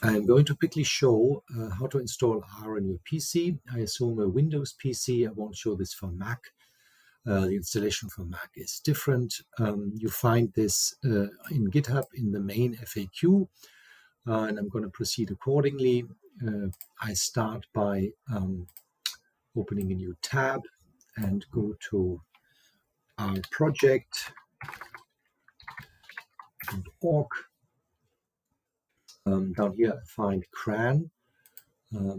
I'm going to quickly show how to install R on your PC. I assume a Windows PC. I won't show this for Mac. The installation for Mac is different. You find this in GitHub in the main FAQ, and I'm going to proceed accordingly. I start by opening a new tab and go to our project.org. Down here, I find CRAN,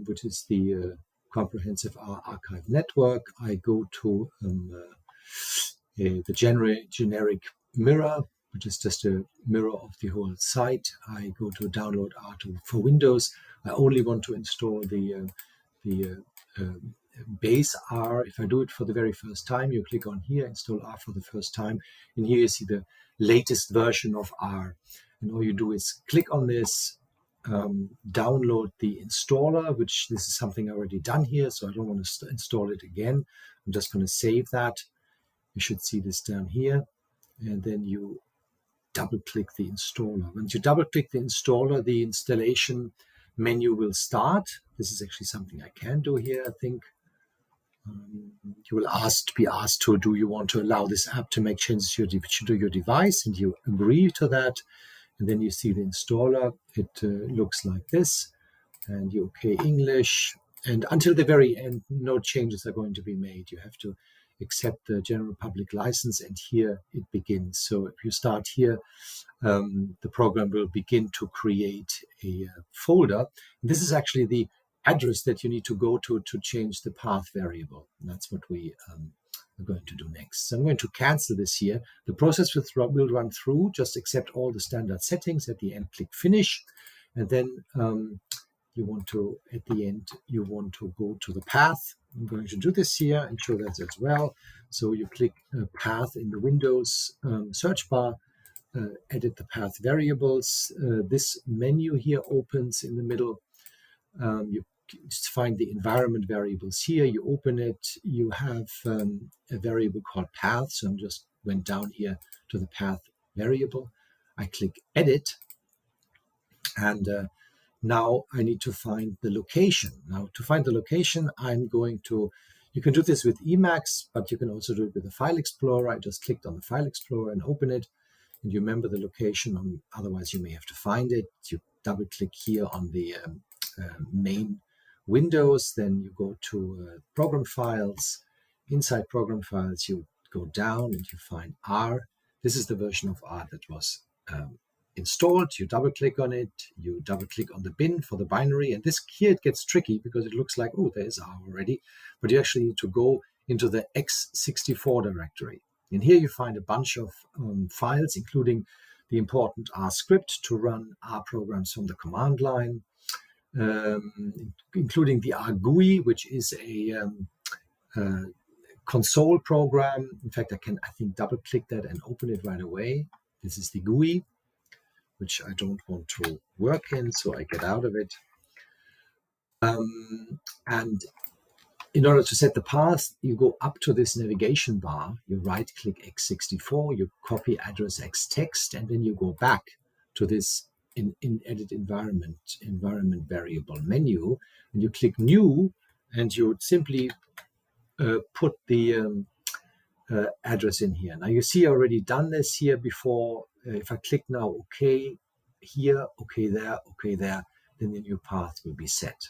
which is the Comprehensive R Archive Network. I go to the generic mirror, which is just a mirror of the whole site. I go to download R for Windows. I only want to install the base R. If I do it for the very first time, you click on here, install R for the first time, and here you see the latest version of R. And all you do is click on this, download the installer, which this is something I already done here, so I don't want to install it again. I'm just going to save that. You should see this down here, and then you double-click the installer. Once you double-click the installer, the installation menu will start. This is actually something I can do here, I think. You will be asked to, do you want to allow this app to make changes to your device, and you agree to that. And then you see the installer. It looks like this, and you OK English. And until the very end, no changes are going to be made. You have to accept the general public license, and here it begins. So if you start here, the program will begin to create a folder. And this is actually the address that you need to go to change the path variable. And that's what we are going to do next. So I'm going to cancel this here. The process will run through. Just accept all the standard settings. At the end, click Finish. And then you want to, at the end, you want to go to the path. I'm going to do this here and show that as well. So you click Path in the Windows search bar, edit the path variables. This menu here opens in the middle. You just find the environment variables here. You open it. You have a variable called path. So I just went down here to the path variable. I click Edit. And now I need to find the location. Now to find the location, I'm going to, you can do this with Emacs, but you can also do it with the File Explorer. I just clicked on the File Explorer and open it. And you remember the location, otherwise you may have to find it. You double click here on the main Windows, then you go to Program Files. Inside Program Files, you go down and you find R. This is the version of R that was installed. You double click on it, you double click on the bin for the binary, and this here it gets tricky because it looks like, oh, there's R already, but you actually need to go into the x64 directory. And here you find a bunch of files, including the important R script to run R programs from the command line, including the R GUI, which is a console program. In fact, I think double click that and open it right away. This is the GUI, which I don't want to work in, so I get out of it. And in order to set the path, you go up to this navigation bar, you right-click x64, you copy address x text, and then you go back to this in edit environment variable menu, and you click New, and you simply put the address in here. Now you see I already done this here before. If I click now OK here, OK there, then the new path will be set.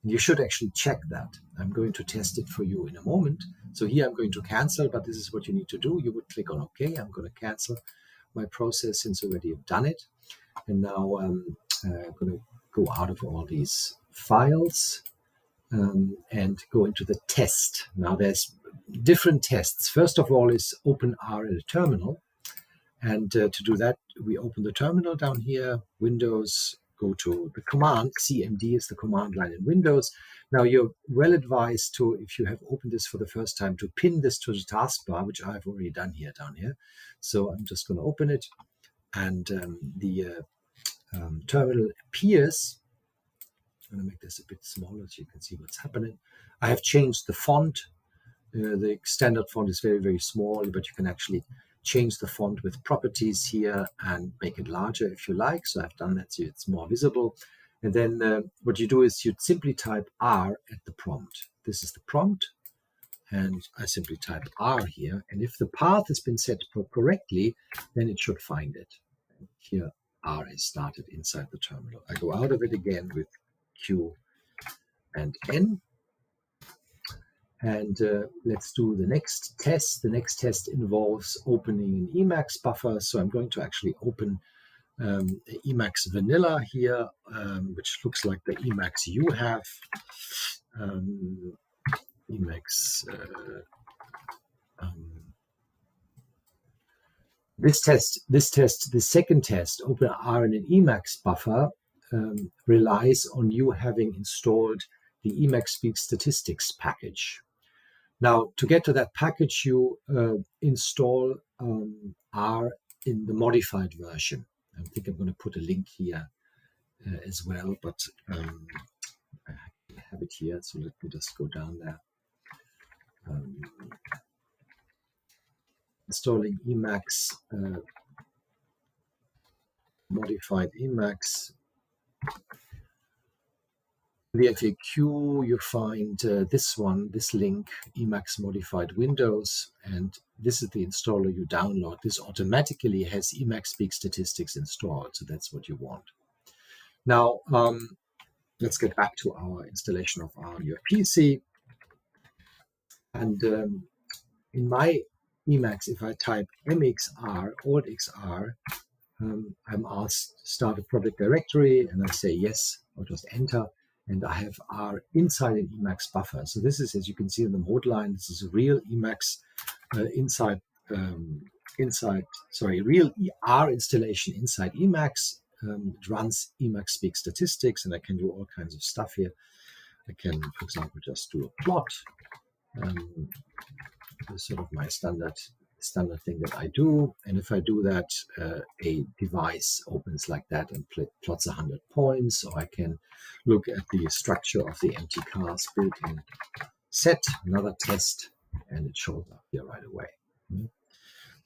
And you should actually check that. I'm going to test it for you in a moment. So here I'm going to cancel, but this is what you need to do. You would click on OK. I'm going to cancel my process since already I've done it. And now I'm going to go out of all these files and go into the test. Now there's different tests. First of all is open R in a terminal. And to do that, we open the terminal down here, Windows, go to the command. CMD is the command line in Windows. Now you're well advised to, if you have opened this for the first time, to pin this to the taskbar, which I've already done here down here. So I'm just going to open it. And the terminal appears. I'm going to make this a bit smaller so you can see what's happening. I have changed the font. The standard font is very, very small, but you can actually change the font with properties here and make it larger if you like. So I've done that so it's more visible. And then what you do is you simply type R at the prompt. This is the prompt. And I simply type R here. And if the path has been set correctly, then it should find it. And here R is started inside the terminal. I go out of it again with Q and N. And let's do the next test. The next test involves opening an Emacs buffer. So I'm going to actually open Emacs Vanilla here, which looks like the Emacs you have. Emacs. The second test, open R in an Emacs buffer, relies on you having installed the Emacs Speak Statistics package. Now, to get to that package, you install R in the modified version. I think I'm going to put a link here as well, but I have it here, so let me just go down there. Installing Emacs, modified Emacs. The FAQ, you find this link, Emacs Modified Windows, and this is the installer you download. This automatically has Emacs Speak Statistics installed, so that's what you want. Now, let's get back to our installation of R on your PC. And in my Emacs, if I type mxr, alt xr, I'm asked start a project directory, and I say yes, or just enter. And I have R inside an Emacs buffer. So this is, as you can see in the mode line, this is a real Emacs real R installation inside Emacs. It runs Emacs Speak Statistics, and I can do all kinds of stuff here. I can, for example, just do a plot. This is sort of my standard thing that I do. And if I do that, a device opens like that and plots 100 points. Or I can look at the structure of the empty cars built-in set, another test, and it shows up here right away.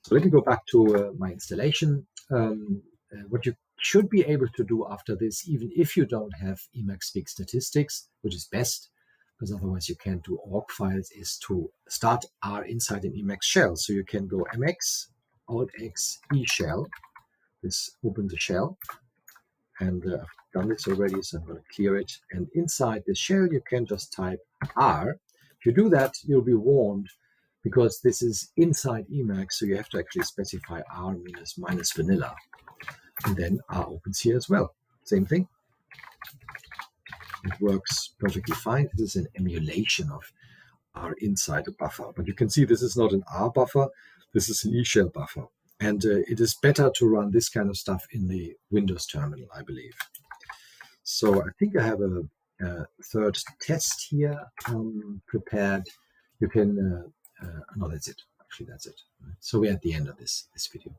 So let me go back to my installation. What you should be able to do after this, even if you don't have Emacs Speak Statistics, which is best, because otherwise you can't do org files, is to start R inside an Emacs shell. So you can go mx, alt x, e shell. This opens the shell. And I've done this already, so I'm going to clear it. And inside the shell, you can just type R. If you do that, you'll be warned, because this is inside Emacs, so you have to actually specify R minus vanilla. And then R opens here as well. Same thing. It works perfectly fine. This is an emulation of R inside a buffer. But you can see this is not an R buffer. This is an E shell buffer. And it is better to run this kind of stuff in the Windows terminal, I believe. So I think I have a third test here prepared. You can, no, that's it. Actually, that's it. So we're at the end of this video.